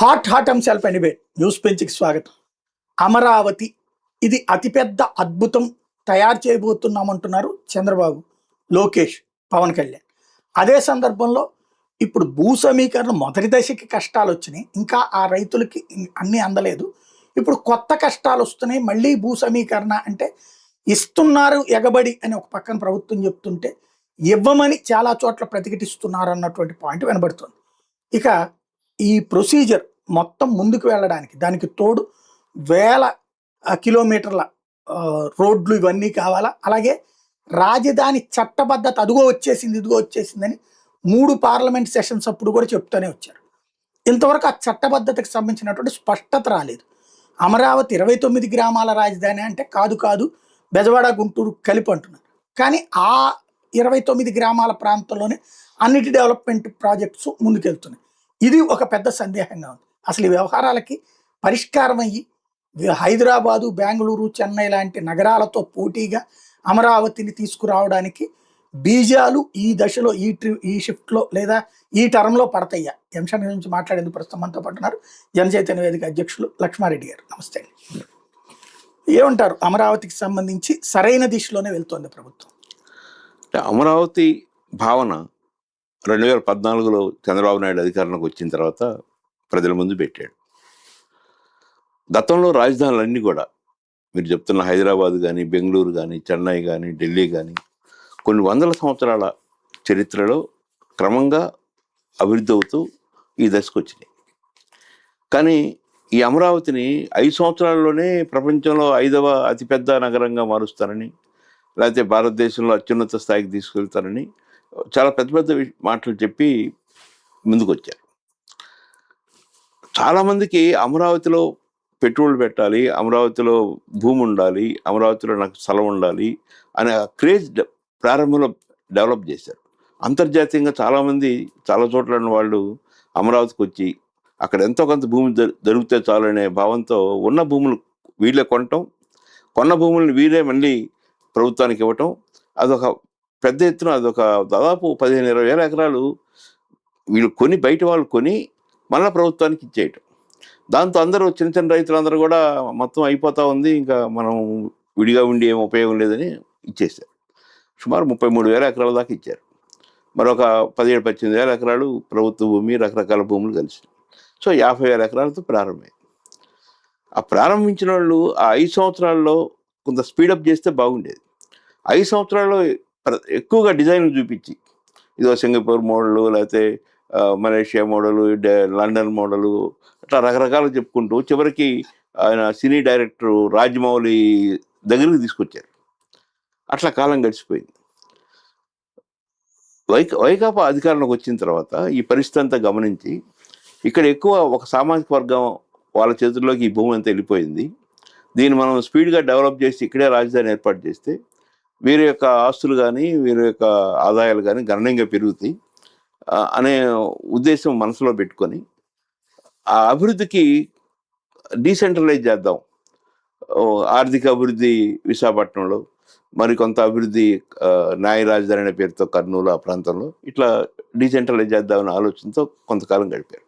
Hot అంశాలపై debate news పెంచికి స్వాగతం. అమరావతి ఇది అతిపెద్ద అద్భుతం తయారు చేయబోతున్నామంటున్నారు చంద్రబాబు, లోకేష్, పవన్ కళ్యాణ్. అదే సందర్భంలో ఇప్పుడు భూ సమీకరణ మొదటి దశకి కష్టాలు వచ్చినాయి, ఇంకా ఆ రైతులకి అన్నీ అందలేదు. ఇప్పుడు కొత్త కష్టాలు వస్తున్నాయి, మళ్ళీ భూ సమీకరణ అంటే ఇస్తున్నారు ఎగబడి అని ఒక పక్కన ప్రభుత్వం చెప్తుంటే ఇవ్వమని చాలా చోట్ల ప్రతిఘటిస్తున్నారు అన్నటువంటి పాయింట్ వినబడుతుంది. ఇక ఈ ప్రొసీజర్ మొత్తం ముందుకు వెళ్ళడానికి దానికి తోడు వేల కిలోమీటర్ల రోడ్లు ఇవన్నీ కావాలా. అలాగే రాజధాని చట్టబద్ధత అదిగో వచ్చేసింది ఇదిగో వచ్చేసిందని 3 పార్లమెంట్ సెషన్స్ అప్పుడు కూడా చెప్తూనే వచ్చారు. ఇంతవరకు ఆ చట్టబద్ధతకు సంబంధించినటువంటి స్పష్టత రాలేదు. అమరావతి 29 గ్రామాల రాజధాని అంటే కాదు బెజవాడ గుంటూరు కలిపి అంటున్నారు. కానీ ఆ 29 గ్రామాల ప్రాంతంలోనే అన్నిటి డెవలప్మెంట్ ప్రాజెక్ట్స్ ముందుకెళ్తున్నాయి. ఇది ఒక పెద్ద సందేహంగా ఉంది. అసలు ఈ వ్యవహారాలకి పరిష్కారం అయ్యి హైదరాబాదు, బెంగళూరు, చెన్నై లాంటి నగరాలతో పోటీగా అమరావతిని తీసుకురావడానికి బీజాలు ఈ దశలో ఈ షిఫ్ట్లో లేదా ఈ టర్మ్లో పడతాయ్యా? ఈ అంశం గురించి మాట్లాడేందుకు ప్రస్తుతం మనతో పడుతున్నారు జనచైతన్య వేదిక అధ్యక్షులు లక్ష్మారెడ్డి గారు. నమస్తే అండి. ఏమంటారు, అమరావతికి సంబంధించి సరైన దిశలోనే వెళ్తోంది ప్రభుత్వం? అమరావతి భావన 2014లో చంద్రబాబు నాయుడు అధికారంలోకి వచ్చిన తర్వాత ప్రజల ముందు పెట్టాడు. గతంలో రాజధానులన్నీ కూడా మీరు చెప్తున్న హైదరాబాద్ కానీ, బెంగళూరు కానీ, చెన్నై కానీ, ఢిల్లీ కానీ కొన్ని వందల సంవత్సరాల చరిత్రలో క్రమంగా అభివృద్ధి అవుతూ ఈ దశకు వచ్చినాయి. కానీ ఈ అమరావతిని 5 సంవత్సరాల్లోనే ప్రపంచంలో 5వ అతిపెద్ద నగరంగా మారుస్తారని, లేకపోతే భారతదేశంలో అత్యున్నత స్థాయికి తీసుకెళ్తారని చాలా పెద్ద పెద్ద మాటలు చెప్పి ముందుకు వచ్చారు. చాలామందికి అమరావతిలో పెట్రోల్ పెట్టాలి, అమరావతిలో భూమి ఉండాలి, అమరావతిలో నాకు స్థలం ఉండాలి అనే క్రేజ్ ప్రారంభంలో డెవలప్ చేశారు. అంతర్జాతీయంగా చాలామంది చాలా చోట్ల ఉన్న వాళ్ళు అమరావతికి వచ్చి అక్కడ ఎంతో కొంత భూమి దొరికితే చాలు అనే భావంతో ఉన్న భూములు వీళ్ళే కొనటం, కొన్న భూములను వీరే మళ్ళీ ప్రభుత్వానికి ఇవ్వటం, అదొక పెద్ద ఎత్తున అదొక దాదాపు 15-20 వేల ఎకరాలు వీళ్ళు కొని, బయట వాళ్ళు కొని మళ్ళీ ప్రభుత్వానికి ఇచ్చేయటం. దాంతో అందరూ చిన్న చిన్న రైతులందరూ కూడా మొత్తం అయిపోతూ ఉంది, ఇంకా మనం విడిగా ఉండి ఏం ఉపయోగం లేదని ఇచ్చేసారు. సుమారు 33 వేల ఎకరాల దాకా ఇచ్చారు. మరొక 17-18 వేల ఎకరాలు ప్రభుత్వ భూమి, రకరకాల భూములు కలిసి, సో 50 వేల ఎకరాలతో ప్రారంభమైంది. ఆ ప్రారంభించిన వాళ్ళు ఆ 5 సంవత్సరాల్లో కొంత స్పీడప్ చేస్తే బాగుండేది. 5 సంవత్సరాల్లో ఎక్కువగా డిజైన్లు చూపించి, ఇదో సింగపూర్ మోడలు, లేకపోతే మలేషియా మోడలు, లండన్ మోడలు, అట్లా రకరకాలు చెప్పుకుంటూ చివరికి ఆయన సినీ డైరెక్టర్ రాజమౌళి దగ్గరికి తీసుకొచ్చారు. అట్లా కాలం గడిచిపోయింది. వైకాపా అధికారంలోకి వచ్చిన తర్వాత ఈ పరిస్థితి అంతా గమనించి ఇక్కడ ఎక్కువ ఒక సామాజిక వర్గం వాళ్ళ చేతుల్లోకి ఈ భూమి అంతా వెళ్ళిపోయింది, దీన్ని మనం స్పీడ్గా డెవలప్ చేసి ఇక్కడే రాజధాని ఏర్పాటు చేస్తే వీరి యొక్క ఆస్తులు కానీ వీరి యొక్క ఆదాయాలు కానీ గణనీయంగా పెరుగుతాయి అనే ఉద్దేశం మనసులో పెట్టుకొని ఆ అభివృద్ధికి డీసెంట్రలైజ్ చేద్దాం, ఆర్థిక అభివృద్ధి విశాఖపట్నంలో, మరికొంత అభివృద్ధి న్యాయ రాజధాని అనే పేరుతో కర్నూలు ఆ ప్రాంతంలో, ఇట్లా డీసెంట్రలైజ్ చేద్దామనే ఆలోచనతో కొంతకాలం గడిపారు.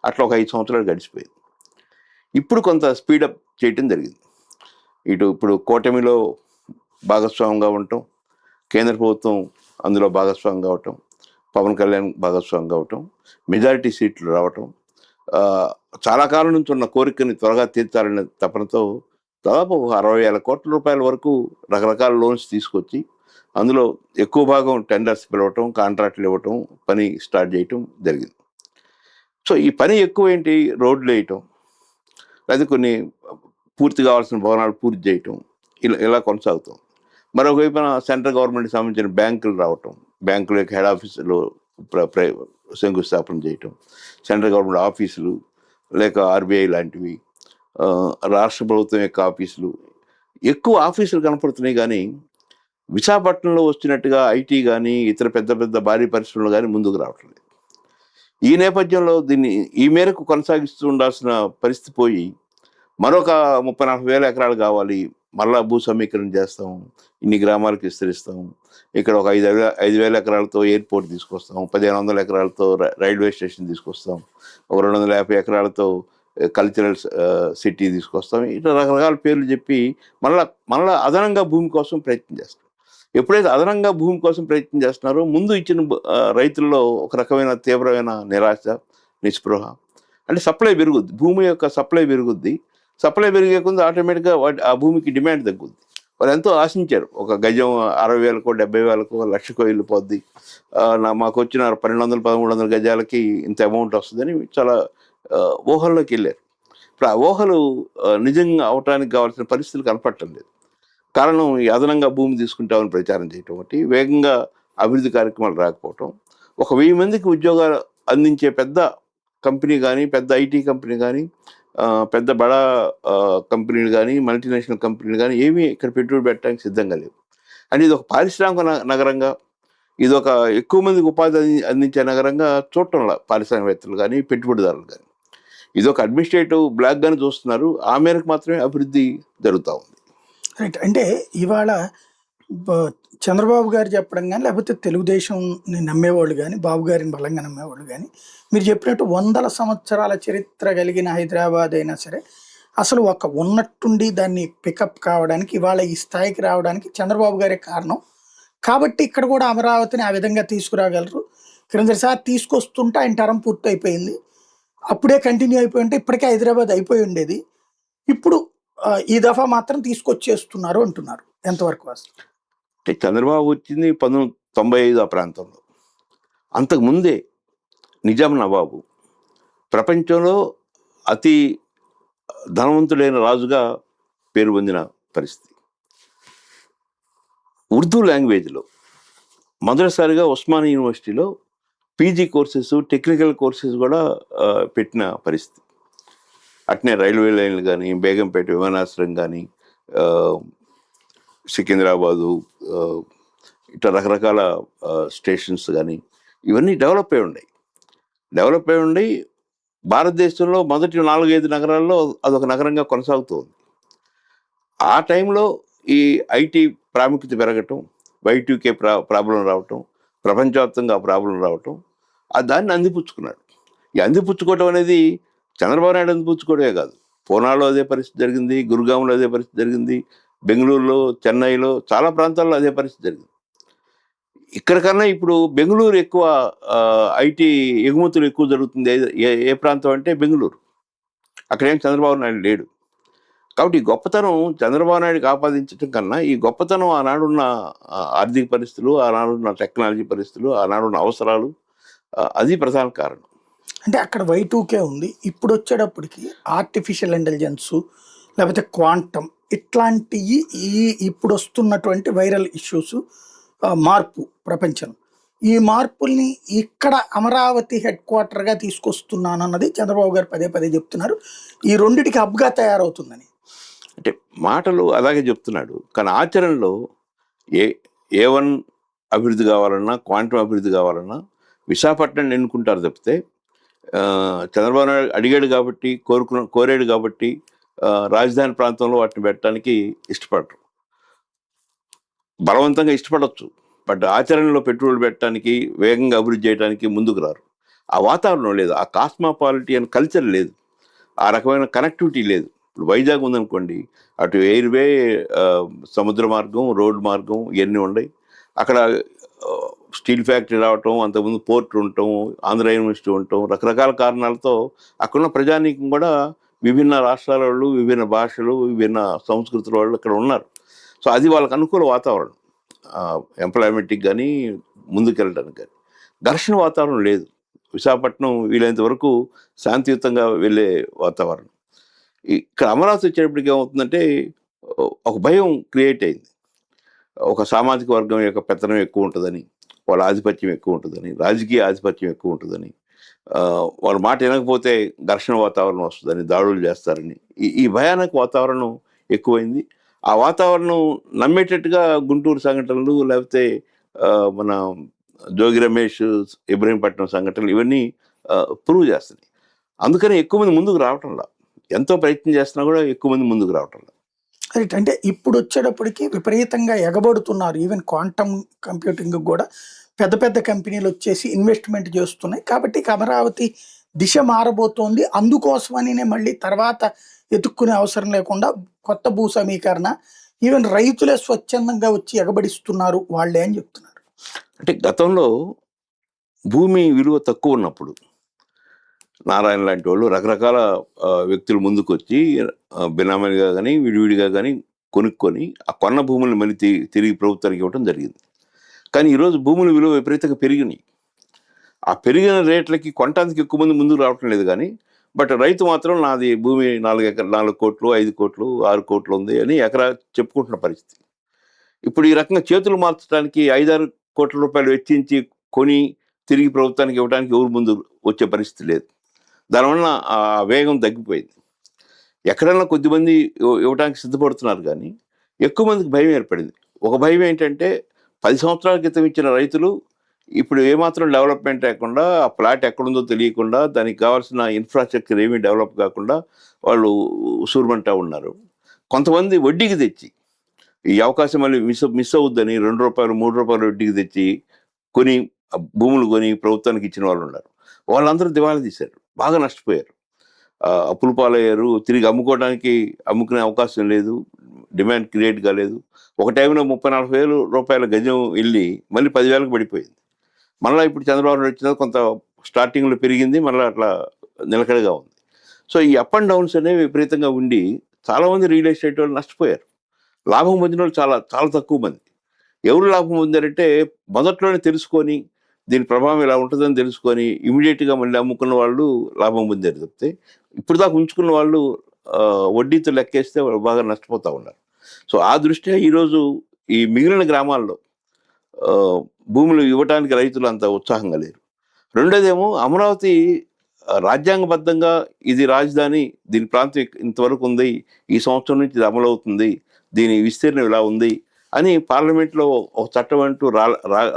అట్లా ఒక 5 సంవత్సరాలు గడిచిపోయింది. ఇప్పుడు కొంత స్పీడప్ చేయటం జరిగింది. ఇప్పుడు కూటమిలో భాగస్వామ్యంగా ఉండటం, కేంద్ర ప్రభుత్వం అందులో భాగస్వామ్యం కావటం, పవన్ కళ్యాణ్ భాగస్వామ్యం కావటం, మెజారిటీ సీట్లు రావటం, చాలా కాలం నుంచి ఉన్న కోరికని త్వరగా తీర్చాలనే తపనతో దాదాపు 60,000 కోట్ల రూపాయల వరకు రకరకాల లోన్స్ తీసుకొచ్చి అందులో ఎక్కువ భాగం టెండర్స్ పిలవటం, కాంట్రాక్ట్లు ఇవ్వటం, పని స్టార్ట్ చేయటం జరిగింది. సో ఈ పని ఎక్కువ ఏంటి, రోడ్లు వేయటం, లేదా కొన్ని పూర్తి కావాల్సిన భవనాలు పూర్తి చేయటం, ఇలా కొనసాగుతాం. మరొకవైపున సెంట్రల్ గవర్నమెంట్కి సంబంధించిన బ్యాంకులు రావటం, బ్యాంకుల యొక్క హెడ్ ఆఫీసులో శంకుస్థాపన చేయటం, సెంట్రల్ గవర్నమెంట్ ఆఫీసులు లేక ఆర్బీఐ లాంటివి, రాష్ట్ర ప్రభుత్వం యొక్క ఆఫీసులు, ఎక్కువ ఆఫీసులు కనపడుతున్నాయి. కానీ విశాఖపట్నంలో వచ్చినట్టుగా ఐటీ కానీ ఇతర పెద్ద పెద్ద భారీ పరిశ్రమలు కానీ ముందుకు రావట్లేదు. ఈ నేపథ్యంలో దీన్ని ఈ మేరకు కొనసాగిస్తూ ఉండాల్సిన పరిస్థితి పోయి మరొక 30-40 వేల ఎకరాలు కావాలి, మళ్ళా భూ సమీకరణ చేస్తాం, ఇన్ని గ్రామాలకు విస్తరిస్తాం, ఇక్కడ ఒక 5,000 ఎకరాలతో ఎయిర్పోర్ట్ తీసుకొస్తాం, 1,500 ఎకరాలతో రైల్వే స్టేషన్ తీసుకొస్తాం, ఒక 250 ఎకరాలతో కల్చరల్ సిటీ తీసుకొస్తాం, ఇట్లా రకరకాల పేర్లు చెప్పి మళ్ళా అదనంగా భూమి కోసం ప్రయత్నం చేస్తాం. ఎప్పుడైతే అదనంగా భూమి కోసం ప్రయత్నం చేస్తున్నారో ముందు ఇచ్చిన రైతుల్లో ఒక రకమైన తీవ్రమైన నిరాశ, నిస్పృహ. అంటే సప్లై పెరుగుద్ది, భూమి యొక్క సప్లై పెరుగుద్ది. సప్లై పెరిగే కొంత ఆటోమేటిక్గా ఆ భూమికి డిమాండ్ తగ్గుద్ది. వాళ్ళు ఎంతో ఆశించారు, ఒక గజం 60,000కో 70,000కో 1,00,000కో వెళ్ళిపోద్ది, మాకు వచ్చిన 1,200-1,300 గజాలకి ఇంత అమౌంట్ వస్తుందని చాలా ఊహల్లోకి వెళ్ళారు. ఇప్పుడు ఆ ఊహలు నిజంగా అవటానికి కావాల్సిన పరిస్థితులు కనపడటం లేదు. కారణం ఈ అదనంగా భూమి తీసుకుంటామని ప్రచారం చేయటం ఒకటి, వేగంగా అభివృద్ధి కార్యక్రమాలు రాకపోవటం. ఒక 1000 మందికి ఉద్యోగాలు అందించే పెద్ద కంపెనీ కానీ, పెద్ద ఐటీ కంపెనీ కానీ, పెద్ద బడా కంపెనీలు కానీ, మల్టీనేషనల్ కంపెనీలు కానీ ఏమీ ఇక్కడ పెట్టుబడి పెట్టడానికి సిద్ధంగా లేవు. అంటే ఇది ఒక పారిశ్రామిక నగరంగా, ఇది ఒక ఎక్కువ మందికి ఉపాధి అందించే నగరంగా చూడటంలా పారిశ్రామికవేత్తలు కానీ, పెట్టుబడిదారులు కానీ. ఇది ఒక అడ్మినిస్ట్రేటివ్ బ్లాక్గానే చూస్తున్నారు. ఆ మేరకు మాత్రమే అభివృద్ధి జరుగుతూ ఉంది. రైట్. అంటే ఇవాళ చంద్రబాబు గారు చెప్పడం కానీ, లేకపోతే తెలుగుదేశంని నమ్మేవాళ్ళు కానీ, బాబు గారిని బలంగా నమ్మేవాళ్ళు కానీ, మీరు చెప్పినట్టు 100 సంవత్సరాల చరిత్ర కలిగిన హైదరాబాద్ అయినా సరే, అసలు ఒక ఉన్నట్టుండి దాన్ని పికప్ కావడానికి, ఇవాళ ఈ స్థాయికి రావడానికి చంద్రబాబు గారే కారణం. కాబట్టి ఇక్కడ కూడా అమరావతిని ఆ విధంగా తీసుకురాగలరు. క్రిందసారి తీసుకొస్తుంటే ఆయన టర్మ్ పూర్తి అయిపోయింది, అప్పుడే కంటిన్యూ అయిపోయి ఉంటే ఇప్పటికే హైదరాబాద్ అయిపోయి ఉండేది. ఇప్పుడు ఈ దఫా మాత్రం తీసుకొచ్చేస్తున్నారు అంటున్నారు. ఎంతవరకు వాస్తవం? అంటే చంద్రబాబు వచ్చింది 1995 ఆ ప్రాంతంలో. అంతకుముందే నిజాం నవాబు ప్రపంచంలో అతి ధనవంతుడైన రాజుగా పేరు పొందిన పరిస్థితి. ఉర్దూ లాంగ్వేజ్లో మొదటిసారిగా ఉస్మానియా యూనివర్సిటీలో పీజీ కోర్సెస్, టెక్నికల్ కోర్సెస్ కూడా పెట్టిన పరిస్థితి. అట్నే రైల్వే లైన్లు కానీ, బేగంపేట విమానాశ్రయం కానీ, సికింద్రాబాదు, ఇట్లా రకరకాల స్టేషన్స్ కానీ ఇవన్నీ డెవలప్ అయి ఉండి భారతదేశంలో మొదటి 4-5 నగరాల్లో అదొక నగరంగా కొనసాగుతుంది. ఆ టైంలో ఈ ఐటీ ప్రాముఖ్యత పెరగటం, Y2K ప్రాబ్లం రావటం, ప్రపంచవ్యాప్తంగా ఆ ప్రాబ్లం రావటం, దాన్ని అందిపుచ్చుకున్నాడు. ఈ అందిపుచ్చుకోవటం అనేది చంద్రబాబు నాయుడు అందిపుచ్చుకోవడమే కాదు, పూనాలో అదే పరిస్థితి జరిగింది, గురుగాంలో అదే పరిస్థితి జరిగింది, బెంగళూరులో, చెన్నైలో చాలా ప్రాంతాల్లో అదే పరిస్థితి జరిగింది. ఇక్కడ కన్నా ఇప్పుడు బెంగళూరు ఎక్కువ ఐటీ ఎగుమతులు ఎక్కువ జరుగుతుంది. ఏ ప్రాంతం అంటే బెంగళూరు. అక్కడేం చంద్రబాబు నాయుడు లేడు. కాబట్టి ఈ గొప్పతనం చంద్రబాబు నాయుడుకి ఆపాదించడం కన్నా ఈ గొప్పతనం ఆనాడున్న ఆర్థిక పరిస్థితులు, ఆనాడున్న టెక్నాలజీ పరిస్థితులు, ఆనాడున్న అవసరాలు, అది ప్రధాన కారణం. అంటే అక్కడ Y2K ఉంది, ఇప్పుడు వచ్చేటప్పటికి ఆర్టిఫిషియల్ ఇంటెలిజెన్స్ లేకపోతే క్వాంటమ్ ఇట్లాంటివి ఇప్పుడు వస్తున్నటువంటి వైరల్ ఇష్యూస్, మార్పు ప్రపంచం, ఈ మార్పుల్ని ఇక్కడ అమరావతి హెడ్ క్వార్టర్గా తీసుకొస్తున్నానన్నది చంద్రబాబు గారు పదే పదే చెప్తున్నారు. ఈ రెండిటికి హబ్గా తయారవుతుందని. అంటే మాటలు అలాగే చెప్తున్నాడు, కానీ ఆచరణలో A1 అభివృద్ధి కావాలన్నా, క్వాంటమ్ అభివృద్ధి కావాలన్నా విశాఖపట్నం ఎన్నుకుంటారు తప్పితే, చంద్రబాబు నాయుడు అడిగాడు కాబట్టి, కోరాడు కాబట్టి రాజధాని ప్రాంతంలో వాటిని పెట్టడానికి ఇష్టపడరు. బలవంతంగా ఇష్టపడవచ్చు, బట్ ఆచరణలో పెట్టుబడులు పెట్టడానికి, వేగంగా అభివృద్ధి చేయడానికి ముందుకు రారు. ఆ వాతావరణం లేదు, ఆ కాస్మోపాలిటియన్ కల్చర్ లేదు, ఆ రకమైన కనెక్టివిటీ లేదు. ఇప్పుడు వైజాగ్ ఉందనుకోండి, అటు ఎయిర్వే, సముద్ర మార్గం, రోడ్ మార్గం ఇవన్నీ ఉన్నాయి. అక్కడ స్టీల్ ఫ్యాక్టరీ రావటం, అంతకుముందు పోర్ట్ ఉండటం, ఆంధ్ర యూనివర్సిటీ ఉండటం, రకరకాల కారణాలతో అక్కడున్న ప్రజానీకం కూడా విభిన్న రాష్ట్రాల వాళ్ళు, విభిన్న భాషలు, విభిన్న సంస్కృతుల వాళ్ళు అక్కడ ఉన్నారు. సో అది వాళ్ళకి అనుకూల వాతావరణం, ఎంప్లాయ్మెంట్కి కానీ, ముందుకెళ్ళడానికి కానీ. ఘర్షణ వాతావరణం లేదు. విశాఖపట్నం వీలైనంత వరకు శాంతియుతంగా వెళ్ళే వాతావరణం. ఇక్కడ అమరావతి వచ్చేటప్పటికి ఏమవుతుందంటే ఒక భయం క్రియేట్ అయింది. ఒక సామాజిక వర్గం యొక్క పెత్తనం ఎక్కువ ఉంటుందని, వాళ్ళ ఆధిపత్యం ఎక్కువ ఉంటుందని, రాజకీయ ఆధిపత్యం ఎక్కువ ఉంటుందని, వాళ్ళ మాట వినకపోతే ఘర్షణ వాతావరణం వస్తుందని, దాడులు చేస్తారని, ఈ భయానక వాతావరణం ఎక్కువైంది. ఆ వాతావరణం నమ్మేటట్టుగా గుంటూరు సంఘటనలు, లేకపోతే మన జోగి రమేష్, ఇబ్రహీంపట్నం సంఘటనలు ఇవన్నీ ప్రూవ్ చేస్తున్నాయి. అందుకని ఎక్కువ మంది ముందుకు రావటంలా, ఎంతో ప్రయత్నం చేస్తున్నా కూడా ఎక్కువ మంది ముందుకు రావటంలా. రైట్. అంటే ఇప్పుడు వచ్చేటప్పటికి విపరీతంగా ఎగబడుతున్నారు. ఈవెన్ క్వాంటమ్ కంప్యూటింగ్ కూడా పెద్ద పెద్ద కంపెనీలు వచ్చేసి ఇన్వెస్ట్మెంట్ చేస్తున్నాయి. కాబట్టి ఇక అమరావతి దిశ మారబోతోంది. అందుకోసమనినే మళ్ళీ తర్వాత ఎతుక్కునే అవసరం లేకుండా కొత్త భూ సమీకరణ, ఈవెన్ రైతులే స్వచ్ఛందంగా వచ్చి ఎగబడిస్తున్నారు వాళ్ళే అని చెప్తున్నారు. అంటే గతంలో భూమి విలువ తక్కువ ఉన్నప్పుడు నారాయణ లాంటి వాళ్ళు రకరకాల వ్యక్తులు ముందుకొచ్చి బినామీలుగా కానీ విడివిడిగా కానీ కొనుక్కొని ఆ కొన్న భూములను మళ్ళీ తిరిగి ప్రభుత్వానికి ఇవ్వడం జరిగింది. కానీ ఈరోజు భూముల విలువ విపరీతంగా పెరిగినాయి. ఆ పెరిగిన రేట్లకి కొనటానికి ఎక్కువ మంది ముందుకు రావటం లేదు. కానీ బట్ రైతు మాత్రం నాది భూమి 4 కోట్లు 5 కోట్లు 6 కోట్లు ఉంది అని ఎకరా చెప్పుకుంటున్న పరిస్థితి. ఇప్పుడు ఈ రకంగా చేతులు మార్చడానికి 5-6 కోట్ల రూపాయలు వెచ్చించి కొని తిరిగి ప్రభుత్వానికి ఇవ్వడానికి ఎవరు ముందు వచ్చే పరిస్థితి లేదు. దానివల్ల ఆ వేగం తగ్గిపోయింది. ఎక్కడన్నా కొద్దిమంది ఇవ్వడానికి సిద్ధపడుతున్నారు. కానీ ఎక్కువ మందికి భయం ఏర్పడింది. ఒక భయం ఏంటంటే 10 సంవత్సరాల క్రితం ఇచ్చిన రైతులు ఇప్పుడు ఏమాత్రం డెవలప్మెంట్ లేకుండా ఆ ప్లాట్ ఎక్కడుందో తెలియకుండా దానికి కావాల్సిన ఇన్ఫ్రాస్ట్రక్చర్ ఏమీ డెవలప్ కాకుండా వాళ్ళు సూరుమంటా ఉన్నారు. కొంతమంది వడ్డీకి తెచ్చి ఈ అవకాశం మళ్ళీ మిస్ అవుద్దని ₹2 ₹3 వడ్డీకి తెచ్చి కొని భూములు కొని ప్రభుత్వానికి ఇచ్చిన వాళ్ళు ఉన్నారు. వాళ్ళందరూ దివాళా తీశారు, బాగా నష్టపోయారు, అప్పుల పాలయ్యారు. తిరిగి అమ్ముకునే అవకాశం లేదు, డిమాండ్ క్రియేట్ కాలేదు. ఒక టైంలో 30-40 వేల రూపాయల గజం వెళ్ళి మళ్ళీ 10,000కి పడిపోయింది. మళ్ళీ ఇప్పుడు చంద్రబాబు నాయుడు వచ్చిన కొంత స్టార్టింగ్లో పెరిగింది, మళ్ళీ అట్లా నిలకడగా ఉంది. సో ఈ అప్ అండ్ డౌన్స్ అనేవి విపరీతంగా ఉండి చాలామంది రియల్ ఎస్టేట్ వాళ్ళు నష్టపోయారు. లాభం పొందిన వాళ్ళు చాలా చాలా తక్కువ మంది. ఎవరు లాభం పొందారంటే మొదట్లోనే తెలుసుకొని దీని ప్రభావం ఇలా ఉంటుందని తెలుసుకొని ఇమీడియట్గా మళ్ళీ అమ్ముకున్న వాళ్ళు లాభం పొందారు తప్పితే ఇప్పుడు దాకా ఉంచుకున్న వాళ్ళు వడ్డీతో లెక్కేస్తే వాళ్ళు బాగా నష్టపోతూ ఉన్నారు. సో ఆ దృష్ట్యా ఈరోజు ఈ మిగిలిన గ్రామాల్లో భూములు ఇవ్వడానికి రైతులు అంత ఉత్సాహంగా లేరు. రెండోదేమో అమరావతి రాజ్యాంగబద్ధంగా ఇది రాజధాని, దీని ప్రాంతం ఇంతవరకు ఉంది, ఈ సంవత్సరం నుంచి ఇది అమలవుతుంది, దీని విస్తీర్ణం ఇలా ఉంది అని పార్లమెంట్లో ఒక చట్టం అంటూ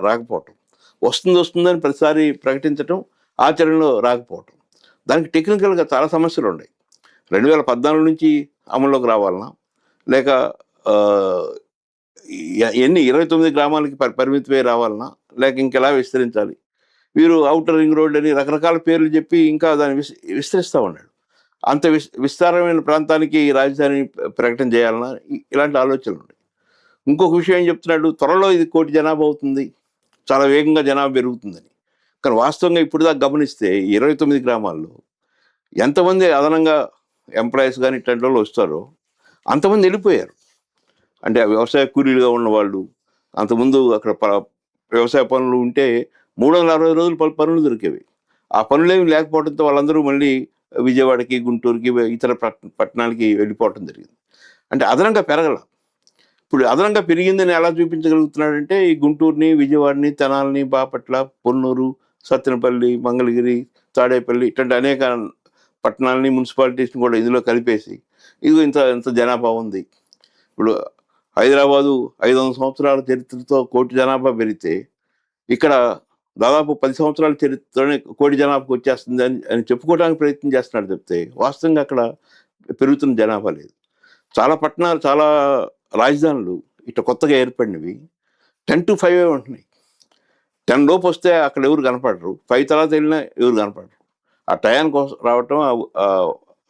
రాకపోవటం, వస్తుందని ప్రతిసారి ప్రకటించటం, ఆచరణలో రాకపోవటం, దానికి టెక్నికల్గా చాలా సమస్యలు ఉన్నాయి. 2014 నుంచి అమల్లోకి రావాలన్నా లేక 29 గ్రామాలకి పరిమితమై రావాలన్నా లేక ఇంకెలా విస్తరించాలి. వీరు ఔటర్ రింగ్ రోడ్ అని రకరకాల పేర్లు చెప్పి ఇంకా దాన్ని విస్తరిస్తూ ఉన్నాడు. అంత విస్తారమైన ప్రాంతానికి రాజధాని ప్రకటన చేయాలన్నా ఇలాంటి ఆలోచనలు ఉన్నాయి. ఇంకొక విషయం ఏం చెప్తున్నాడు, త్వరలో ఇది 1 కోటి జనాభా అవుతుంది, చాలా వేగంగా జనాభా పెరుగుతుందని. కానీ వాస్తవంగా ఇప్పుడు దాకా గమనిస్తే 29 గ్రామాల్లో ఎంతమంది అదనంగా ఎంప్లాయీస్ కానీ ఇట్లాంటి వాళ్ళు వస్తారో అంతమంది వెళ్ళిపోయారు. అంటే వ్యవసాయ కూలీలుగా ఉన్నవాళ్ళు, అంతకుముందు అక్కడ వ్యవసాయ పనులు ఉంటే 360 రోజులు పనులు దొరికేవి. ఆ పనులేమి లేకపోవడంతో వాళ్ళందరూ మళ్ళీ విజయవాడకి, గుంటూరుకి, ఇతర పట్టణాలకి వెళ్ళిపోవటం జరిగింది. అంటే అదనంగా పెరగల. ఇప్పుడు అదనంగా పెరిగిందని ఎలా చూపించగలుగుతున్నాడంటే ఈ గుంటూరుని, విజయవాడని, తెనాలని, బాపట్ల, పొన్నూరు, సత్తెనపల్లి, మంగళగిరి, తాడేపల్లి ఇట్లాంటి అనేక పట్టణాలని, మున్సిపాలిటీస్ని కూడా ఇందులో కలిపేసి ఇది ఇంత జనాభా ఉంది. ఇప్పుడు హైదరాబాదు 500 సంవత్సరాల చరిత్రతో 1 కోటి జనాభా పెరిగితే ఇక్కడ దాదాపు 10 సంవత్సరాల చరిత్రలోనే 1 కోటి జనాభాకు వచ్చేస్తుంది అని చెప్పుకోవడానికి ప్రయత్నం చేస్తున్నాడు తప్పితే వాస్తవంగా అక్కడ పెరుగుతున్న జనాభా లేదు. చాలా పట్టణాలు, చాలా రాజధానులు ఇట్లా కొత్తగా ఏర్పడినవి 10 to 5 ఉంటున్నాయి. 10 లోపు వస్తే అక్కడ ఎవరు కనపడరు, 5 తర్వాత వెళ్ళినా ఎవరు కనపడరు. ఆ టయానికి రావటం,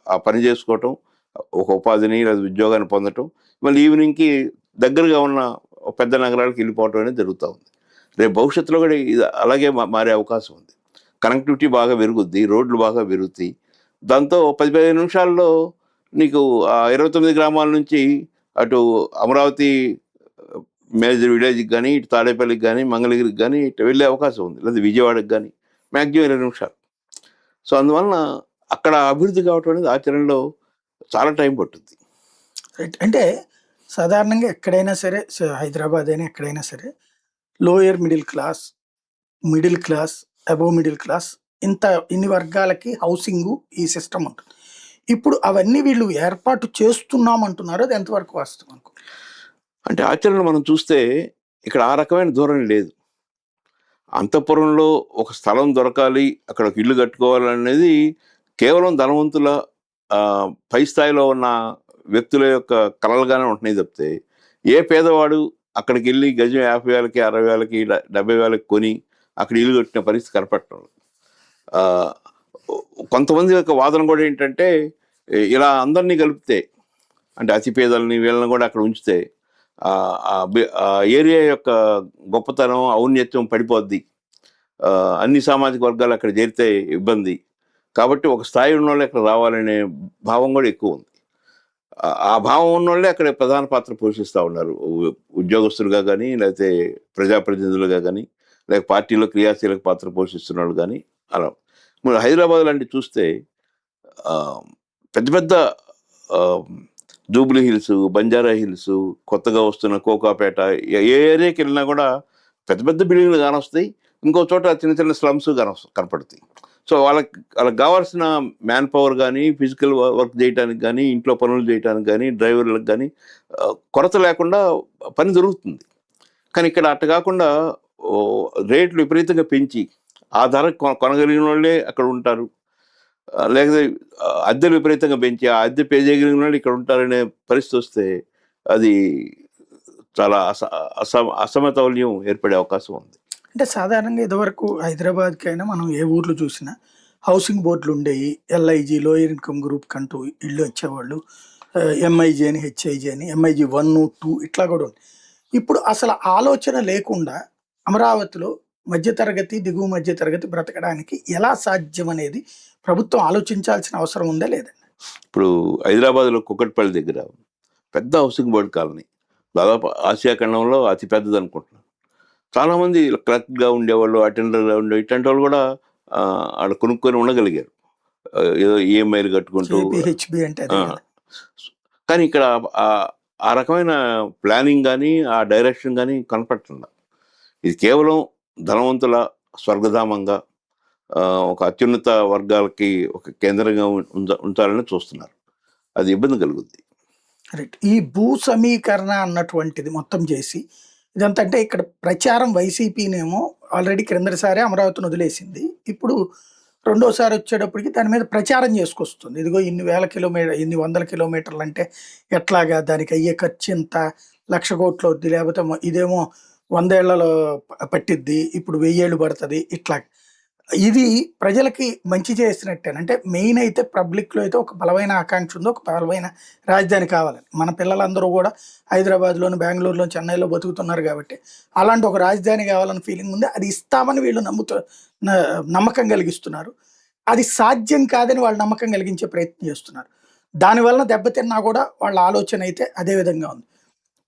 ఆ పని చేసుకోవటం, ఒక ఉపాధిని లేదా ఉద్యోగాన్ని పొందటం, మళ్ళీ ఈవినింగ్కి దగ్గరగా ఉన్న పెద్ద నగరాలకు వెళ్ళిపోవటం అనేది జరుగుతూ ఉంది. రేపు భవిష్యత్తులో కూడా ఇది అలాగే మారే అవకాశం ఉంది. కనెక్టివిటీ బాగా పెరుగుద్ది, రోడ్లు బాగా పెరుగుతాయి. దాంతో 10-15 నిమిషాల్లో నీకు ఆ 29 గ్రామాల నుంచి అటు అమరావతి మేజర్ విలేజ్కి కానీ, ఇటు తాడేపల్లికి కానీ, మంగళగిరికి కానీ ఇటు వెళ్ళే అవకాశం ఉంది, లేదా విజయవాడకి కానీ మ్యాక్సిమం 20 నిమిషాలు. సో అందువలన అక్కడ అభివృద్ధి కావటం అనేది ఆచరణలో చాలా టైం పట్టుద్ది. రైట్. అంటే సాధారణంగా ఎక్కడైనా సరే, హైదరాబాద్ అయినా ఎక్కడైనా సరే, lower middle class, above middle class, ఇన్ని వర్గాలకి హౌసింగు ఈ సిస్టమ్ ఉంటుంది. ఇప్పుడు అవన్నీ వీళ్ళు ఏర్పాటు చేస్తున్నామంటున్నారు, అది ఎంతవరకు వాస్తవం అనుకో? అంటే ఆచరణలో మనం చూస్తే ఇక్కడ ఆ రకమైన ధోరణి లేదు. అంతఃపురంలో ఒక స్థలం దొరకాలి, అక్కడ ఒక ఇల్లు కట్టుకోవాలనేది కేవలం ధనవంతుల పై స్థాయిలో ఉన్న వ్యక్తుల యొక్క కలలుగానే ఉంటున్నాయి తప్పితే ఏ పేదవాడు అక్కడికి వెళ్ళి గజం 50,000కి 60,000కి 70,000కి కొని అక్కడ ఇల్లు కట్టిన పరిస్థితి కనపడటం. ఆ, కొంతమంది యొక్క వాదన కూడా ఏంటంటే ఇలా అందరినీ కలిపితే అంటే అతి పేదలని వీళ్ళని కూడా అక్కడ ఉంచితే ఆ ఏరియా యొక్క గొప్పతనం ఔన్నత్యం పడిపోద్ది, అన్ని సామాజిక వర్గాలు అక్కడ చేరితే ఇబ్బంది, కాబట్టి ఒక స్థాయి ఉన్న వాళ్ళు అక్కడ రావాలనే భావం కూడా ఎక్కువ ఉంది. ఆ భావం ఉన్నోళ్ళే అక్కడ ప్రధాన పాత్ర పోషిస్తూ ఉన్నారు, ఉద్యోగస్తులుగా కానీ లేకపోతే ప్రజాప్రతినిధులుగా కానీ లేక పార్టీలో క్రియాశీలక పాత్ర పోషిస్తున్న వాళ్ళు కానీ అలా. మరి హైదరాబాద్ లాంటి చూస్తే పెద్ద పెద్ద జూబ్లీ హిల్స్, బంజారా హిల్స్, కొత్తగా వస్తున్న కోకాపేట, ఏ ఏరియాకి వెళ్ళినా కూడా పెద్ద పెద్ద బిల్డింగ్లు కానొస్తాయి, ఇంకో చోట చిన్న చిన్న స్లమ్స్ కనపడతాయి. సో వాళ్ళకి కావాల్సిన మ్యాన్ పవర్ కానీ ఫిజికల్ వర్క్ చేయడానికి కానీ ఇంట్లో పనులు చేయడానికి కానీ డ్రైవర్లకు కానీ కొరత లేకుండా పని దొరుకుతుంది. కానీ ఇక్కడ అట్ట కాకుండా రేట్లు విపరీతంగా పెంచి ఆ ధర కొనగలిగిన వాళ్ళే అక్కడ ఉంటారు, లేకపోతే అద్దెలు విపరీతంగా పెంచి ఆ అద్దె పే చేయగలిగిన వాళ్ళు ఇక్కడ ఉంటారనే పరిస్థితి వస్తే అది చాలా అసమతౌల్యం ఏర్పడే అవకాశం ఉంది. అంటే సాధారణంగా ఇదివరకు హైదరాబాద్కి అయినా మనం ఏ ఊర్లో చూసినా హౌసింగ్ బోర్డులు ఉండేవి, LIG లోయర్ ఇన్కమ్ గ్రూప్ కంటూ ఇళ్ళు వచ్చేవాళ్ళు, MIG అని HIG అని, MIG 1, 2 ఇట్లా కూడా ఉంది. ఇప్పుడు అసలు ఆలోచన లేకుండా అమరావతిలో మధ్యతరగతి దిగువ మధ్యతరగతి బ్రతకడానికి ఎలా సాధ్యం అనేది ప్రభుత్వం ఆలోచించాల్సిన అవసరం ఉందా లేదండి? ఇప్పుడు హైదరాబాద్లో కుకట్పల్లి దగ్గర పెద్ద హౌసింగ్ బోర్డు కాలనీ, దాదాపు ఆసియా ఖండంలో అతి పెద్దది అనుకుంటున్నాను. చాలామంది క్లర్క్గా ఉండేవాళ్ళు, అటెండర్గా ఉండే ఇట్లాంటి వాళ్ళు కూడా ఆడ కొనుక్కొని ఉండగలిగారు, ఏదో EMIలు కట్టుకుంటూ. HB అంటే కానీ ఇక్కడ ఆ రకమైన ప్లానింగ్ కానీ ఆ డైరెక్షన్ కానీ కనపడుతుంది. ఇది కేవలం ధనవంతుల స్వర్గధామంగా, ఒక అత్యున్నత వర్గాలకి ఒక కేంద్రంగా ఉంచాలని చూస్తున్నారు. అది ఇబ్బంది కలుగుద్ది. రైట్. ఈ భూ సమీకరణ అన్నటువంటిది మొత్తం చేసి ఇదంతా అంటే ఇక్కడ ప్రచారం వైసీపీనేమో ఆల్రెడీ క్రిందటిసారి అమరావతిని వదిలేసింది, ఇప్పుడు రెండోసారి వచ్చేటప్పటికి దాని మీద ప్రచారం చేసుకొస్తుంది. ఇదిగో ఇన్ని వేల కిలోమీటర్, ఇన్ని వందల కిలోమీటర్లు అంటే ఎట్లాగా, దానికి అయ్యే ఖర్చు ఇంత, 1,00,000 కోట్లు అవుద్ది, లేకపోతే ఇదేమో 100 ఏళ్లలో పట్టిద్ది, ఇప్పుడు 1000 ఏళ్ళు పడుతుంది, ఇట్లా. ఇది ప్రజలకి మంచి చేసినట్టే. అంటే మెయిన్ అయితే పబ్లిక్లో అయితే ఒక బలమైన ఆకాంక్ష ఉంది, ఒక బలమైన రాజధాని కావాలని. మన పిల్లలందరూ కూడా హైదరాబాద్లోను, బెంగళూరులో, చెన్నైలో బతుకుతున్నారు కాబట్టి అలాంటి ఒక రాజధాని కావాలని ఫీలింగ్ ఉంది. అది ఇస్తామని వీళ్ళు నమ్మకం కలిగిస్తున్నారు. అది సాధ్యం కాదని వాళ్ళు నమ్మకం కలిగించే ప్రయత్నం చేస్తున్నారు. దానివల్ల దెబ్బతిన్నా కూడా వాళ్ళ ఆలోచన అయితే అదే విధంగా ఉంది.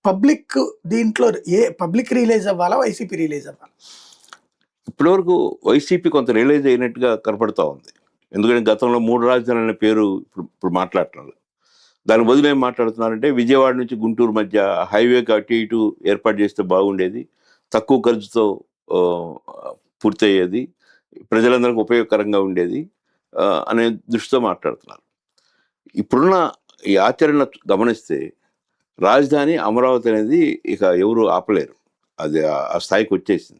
పబ్లిక్ దీంట్లో పబ్లిక్ రియలైజ్ అవ్వాలా, వైసీపీ రియలైజ్ అవ్వాలా? ఇప్పటివరకు వైసీపీ కొంత రియలైజ్ అయినట్టుగా కనపడుతూ ఉంది. ఎందుకంటే గతంలో 3 రాజధానులు అనే పేరు ఇప్పుడు మాట్లాడుతున్నారు. దాని బదులు ఏం మాట్లాడుతున్నారంటే విజయవాడ నుంచి గుంటూరు మధ్య హైవేకి అటు ఇటు ఏర్పాటు చేస్తే బాగుండేది, తక్కువ ఖర్చుతో పూర్తయ్యేది, ప్రజలందరికీ ఉపయోగకరంగా ఉండేది అనే దృష్టితో మాట్లాడుతున్నారు. ఇప్పుడున్న ఈ ఆచరణ గమనిస్తే రాజధాని అమరావతి అనేది ఇక ఎవరు ఆపలేరు, అది ఆ స్థాయికి వచ్చేసింది.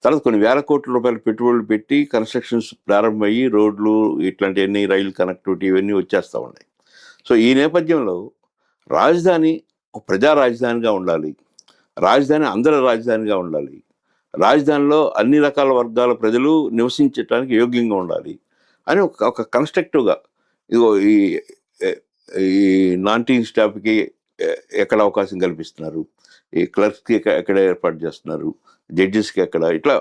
తర్వాత కొన్ని వేల కోట్ల రూపాయల పెట్టుబడులు పెట్టి కన్స్ట్రక్షన్స్ ప్రారంభమయ్యి రోడ్లు ఇట్లాంటివన్నీ, రైలు కనెక్టివిటీ ఇవన్నీ వచ్చేస్తూ ఉన్నాయి. సో ఈ నేపథ్యంలో రాజధాని ప్రజా రాజధానిగా ఉండాలి, రాజధాని అందరి రాజధానిగా ఉండాలి, రాజధానిలో అన్ని రకాల వర్గాల ప్రజలు నివసించడానికి యోగ్యంగా ఉండాలి అని ఒక కన్స్ట్రక్టివ్గా, ఇదిగో ఈ నాన్ టీచింగ్ స్టాఫ్కి ఎక్కడ అవకాశం కల్పిస్తున్నారు, ఈ క్లర్క్స్కి ఎక్కడ ఏర్పాటు చేస్తున్నారు, జడ్జెస్కి ఎక్కడ, ఇట్లా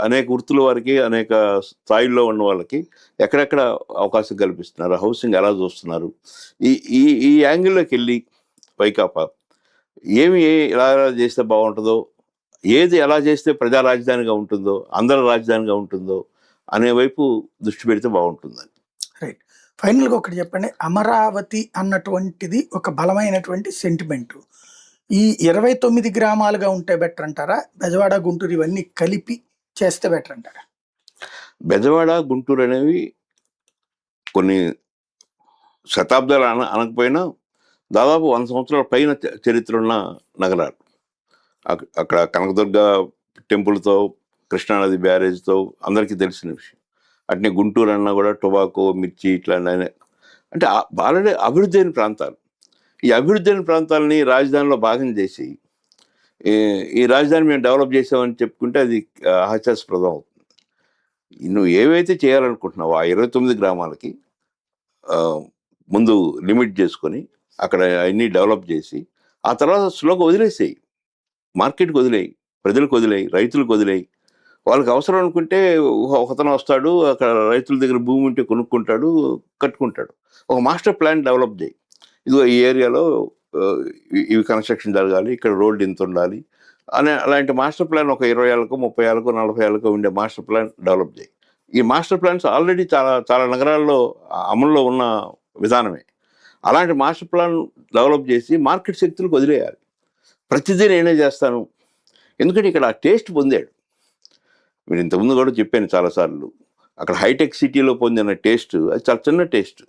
అనేక వృత్తుల వారికి, అనేక స్థాయిల్లో ఉన్న వాళ్ళకి ఎక్కడెక్కడ అవకాశం కల్పిస్తున్నారు, హౌసింగ్ ఎలా చూస్తున్నారు, ఈ యాంగిల్లోకి వెళ్ళి వైకాపా ఎలా చేస్తే బాగుంటుందో, ఏది ఎలా చేస్తే ప్రజా రాజధానిగా ఉంటుందో, అందరి రాజధానిగా ఉంటుందో అనే వైపు దృష్టి పెడితే బాగుంటుందని. రైట్. ఫైనల్గా ఒకటి చెప్పండి, అమరావతి అన్నటువంటిది ఒక బలమైనటువంటి సెంటిమెంటు, ఈ 29 గ్రామాలుగా ఉంటే బెటర్ అంటారా, బెజవాడ గుంటూరు ఇవన్నీ కలిపి చేస్తే బెటర్ అంటారా? బెజవాడ గుంటూరు అనేవి కొన్ని శతాబ్దాలు అనకపోయినా దాదాపు 100 సంవత్సరాల పైన చరిత్ర ఉన్న నగరాలు. అక్కడ కనకదుర్గ టెంపుల్తో, కృష్ణానది బ్యారేజ్తో అందరికీ తెలిసిన విషయం. అట్నే గుంటూరు అన్నా కూడా టొబాకో, మిర్చి ఇట్లాంటి అంటే ఆల్రెడీ అభివృద్ధి అయిన ప్రాంతాలు. ఈ అభివృద్ధి అయిన ప్రాంతాలని రాజధానిలో భాగం చేసి ఈ రాజధాని మేము డెవలప్ చేసామని చెప్పుకుంటే అది హాస్యాస్పదం అవుతుంది. నువ్వు ఏవైతే చేయాలనుకుంటున్నావో ఆ 29 గ్రామాలకి ముందు లిమిట్ చేసుకొని అక్కడ అన్నీ డెవలప్ చేసి ఆ తర్వాత స్లోగా వదిలేసేయి, మార్కెట్కి వదిలేయి, ప్రజలకు వదిలేయి, రైతులకు వదిలేయి. వాళ్ళకి అవసరం అనుకుంటే ఒకతను వస్తాడు, అక్కడ రైతుల దగ్గర భూమి ఉంటే కొనుక్కుంటాడు, కట్టుకుంటాడు. ఒక మాస్టర్ ప్లాన్ డెవలప్ చేయి. ఇదిగో ఈ ఏరియాలో ఇవి కన్స్ట్రక్షన్ జరగాలి, ఇక్కడ రోడ్డు ఇంత ఉండాలి అనే అలాంటి మాస్టర్ ప్లాన్ ఒక 20 ఏళ్ళకో 30 ఏళ్ళకో 40 ఏళ్ళకో ఉండే మాస్టర్ ప్లాన్ డెవలప్ చేయి. ఈ మాస్టర్ ప్లాన్స్ ఆల్రెడీ చాలా చాలా నగరాల్లో అమల్లో ఉన్న విధానమే. అలాంటి మాస్టర్ ప్లాన్ డెవలప్ చేసి మార్కెట్ శక్తులకు వదిలేయాలి. ప్రతిదీ నేనే చేస్తాను, ఎందుకంటే ఇక్కడ ఆ టేస్ట్ పొందాడు. మీరు ఇంతకుముందు కూడా చెప్పాను చాలాసార్లు, అక్కడ హైటెక్ సిటీలో పొందిన టేస్ట్ అది చాలా చిన్న టేస్ట్.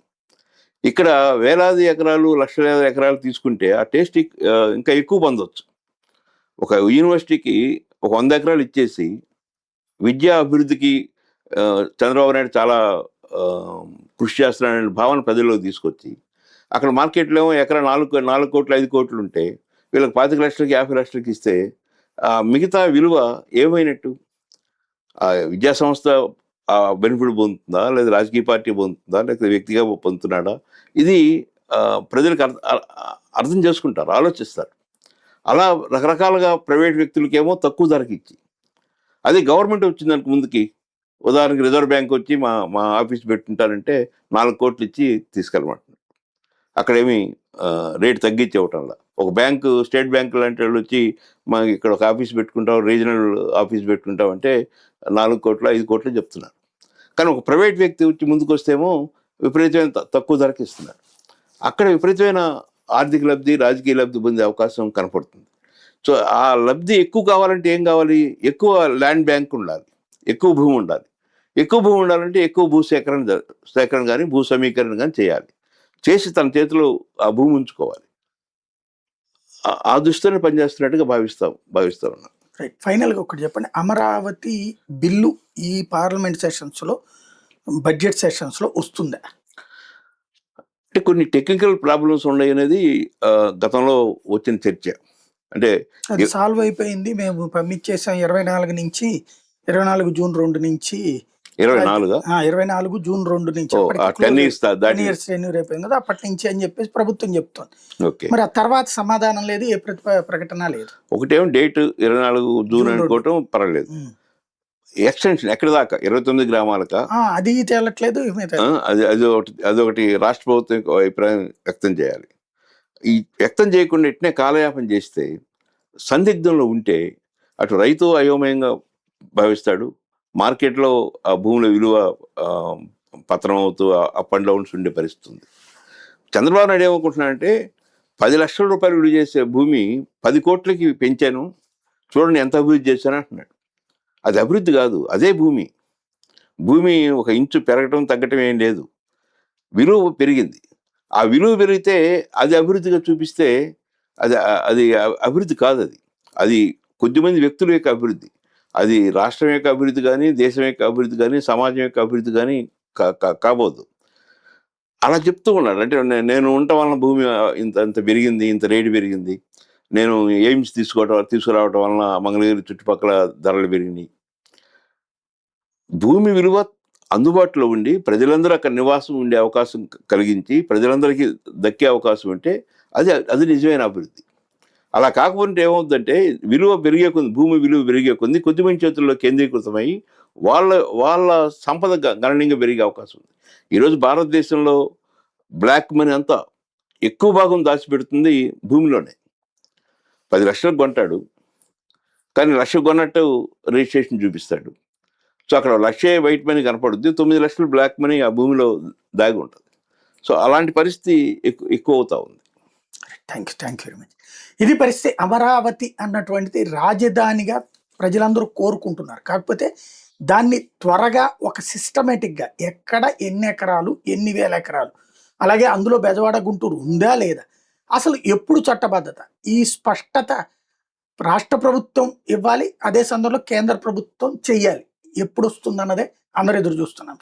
ఇక్కడ వేలాది ఎకరాలు, లక్షలాది ఎకరాలు తీసుకుంటే ఆ టేస్ట్ ఇంకా ఎక్కువ పొందవచ్చు. ఒక యూనివర్సిటీకి ఒక 100 ఎకరాలు ఇచ్చేసి విద్యా అభివృద్ధికి చంద్రబాబు నాయుడు చాలా కృషి చేస్తున్నాడనే భావన ప్రజల్లోకి తీసుకొచ్చి అక్కడ మార్కెట్లో ఏమో ఎకరా 4 కోట్లు 5 కోట్లు ఉంటే వీళ్ళకి 25 లక్షలకి 50 లక్షలకి ఇస్తే మిగతా విలువ ఏమైనట్టు? విద్యా సంస్థ బెనిఫిట్ పొందుతుందా, లేదా రాజకీయ పార్టీ పొందుతుందా, లేకపోతే వ్యక్తిగా పొందుతున్నాడా? ఇది ప్రజలకు అర్థం చేసుకుంటారు, ఆలోచిస్తారు. అలా రకరకాలుగా ప్రైవేట్ వ్యక్తులకేమో తక్కువ ధరకి ఇచ్చి, అదే గవర్నమెంట్ వచ్చిందానికి ముందుకి, ఉదాహరణకి రిజర్వ్ బ్యాంక్ వచ్చి మా ఆఫీస్ పెట్టుంటారంటే 4 కోట్లు ఇచ్చి తీసుకెళ్ళమంటున్నారు. అక్కడేమి రేటు తగ్గించి ఇవ్వటంలా. ఒక బ్యాంకు, స్టేట్ బ్యాంక్ లాంటి వాళ్ళు వచ్చి మాకు ఇక్కడ ఒక ఆఫీస్ పెట్టుకుంటాం, రీజనల్ ఆఫీస్ పెట్టుకుంటాం అంటే 4 కోట్లు 5 కోట్లు చెప్తున్నారు. కానీ ఒక ప్రైవేట్ వ్యక్తి వచ్చి ముందుకు వస్తేమో విపరీతమైన తక్కువ ధరకి ఇస్తున్నారు. అక్కడ విపరీతమైన ఆర్థిక లబ్ధి, రాజకీయ లబ్ధి పొందే అవకాశం కనపడుతుంది. సో ఆ లబ్ధి ఎక్కువ కావాలంటే ఏం కావాలి? ఎక్కువ ల్యాండ్ బ్యాంక్ ఉండాలి, ఎక్కువ భూమి ఉండాలి. ఎక్కువ భూమి ఉండాలంటే ఎక్కువ సేకరణ కానీ భూ సమీకరణ కానీ చేయాలి. చేసి తన చేతిలో ఆ భూమి ఉంచుకోవాలి. ఆ దృష్టిని పనిచేస్తున్నట్టుగా భావిస్తా ఉన్నాను. రైట్. ఫైనల్గా ఒకటి చెప్పండి, అమరావతి బిల్లు ఈ పార్లమెంట్ సెషన్స్లో, బడ్జెట్ సెషన్స్లో వస్తుందా? అంటే కొన్ని టెక్నికల్ ప్రాబ్లమ్స్ ఉన్నాయి అనేది గతంలో వచ్చిన చర్చ. అంటే అది సాల్వ్ అయిపోయింది, మేము పంపించేసాం 24 జూన్ 2 నుంచి 24 జూన్ 2 నుంచి 10 ఇయర్స్ రెన్యూర్ అయిపోయింది కదా, అప్పటి నుంచి అని చెప్పేసి ప్రభుత్వం చెప్తోంది. మరి ఆ తర్వాత సమాధానం లేదు, ఏ ప్రకటన లేదు. ఒకటేమో డేట్ 24 జూన్ అనుకోవటం పర్వాలేదు. ఎక్స్టెన్షన్ ఎక్కడి దాకా 29 గ్రామాలక అది తేలట్లేదు. అదొకటి రాష్ట్ర ప్రభుత్వం అభిప్రాయం వ్యక్తం చేయాలి. ఈ వ్యక్తం చేయకుండా ఇట్నే కాలయాపన చేస్తే, సందిగ్ధంలో ఉంటే అటు రైతు అయోమయంగా భావిస్తాడు, మార్కెట్లో ఆ భూముల విలువ పతనం అవుతూ అప్ అండ్ డౌన్స్ ఉండే పరిస్థితి ఉంది. చంద్రబాబు నాయుడు ఏమనుకుంటున్నాడంటే 10 లక్షల రూపాయలు విలువ చేసే భూమి 10 కోట్లకి పెంచాను, చూడండి ఎంత అభివృద్ధి చేశాను అంటున్నాడు. అది అభివృద్ధి కాదు, అదే భూమి. భూమి ఒక ఇంచు పెరగటం తగ్గటం ఏం లేదు, విలువ పెరిగింది. ఆ విలువ పెరిగితే అది అభివృద్ధిగా చూపిస్తే అది అభివృద్ధి కాదు. అది కొద్దిమంది వ్యక్తుల యొక్క అభివృద్ధి. అది రాష్ట్రం యొక్క అభివృద్ధి కానీ, దేశం యొక్క అభివృద్ధి కానీ, సమాజం యొక్క అభివృద్ధి కానీ కాబోదు. అలా చెప్తూ ఉన్నాడు. అంటే నేను ఉండటం వలన భూమి ఇంత పెరిగింది, ఇంత రేటు పెరిగింది, నేను ఎయిమ్స్ తీసుకురావటం వలన మంగళగిరి చుట్టుపక్కల ధరలు పెరిగినాయి. భూమి విలువ అందుబాటులో ఉండి ప్రజలందరూ అక్కడ నివాసం ఉండే అవకాశం కలిగించి ప్రజలందరికీ దక్కే అవకాశం ఉంటే అది నిజమైన అభివృద్ధి. అలా కాకపోతే ఏమవుతుందంటే విలువ పెరిగే కొద్ది, భూమి విలువ పెరిగే కొద్ది కొద్దిమంది చేతుల్లో కేంద్రీకృతమై వాళ్ళ సంపద గణనీయంగా పెరిగే అవకాశం ఉంది. ఈరోజు భారతదేశంలో బ్లాక్ మనీ అంతా ఎక్కువ భాగం దాచిపెడుతుంది భూమిలోనే. 10 లక్షలకు కొంటాడు, కానీ 1,00,000 కొన్నట్టు రిజిస్ట్రేషన్ చూపిస్తాడు. సో అక్కడ 1,00,000 వైట్ మనీ కనపడుద్ది, 9 లక్షలు బ్లాక్ మనీ ఆ భూమిలో దాగి ఉంటుంది. సో అలాంటి పరిస్థితి ఎక్కువ అవుతా ఉంది. Thank you very much. ఇది పరిస్థితి. అమరావతి అన్నటువంటిది రాజధానిగా ప్రజలందరూ కోరుకుంటున్నారు. కాకపోతే దాన్ని త్వరగా ఒక సిస్టమేటిక్గా ఎక్కడ ఎన్ని ఎకరాలు, ఎన్ని వేల ఎకరాలు, అలాగే అందులో బెజవాడ గుంటూరు ఉందా లేదా, అసలు ఎప్పుడు చట్టబద్ధత, ఈ స్పష్టత రాష్ట్ర ప్రభుత్వం ఇవ్వాలి, అదే సందర్భంలో కేంద్ర ప్రభుత్వం చెయ్యాలి. ఎప్పుడు వస్తుందన్నదే అందరూ ఎదురు చూస్తున్నాం.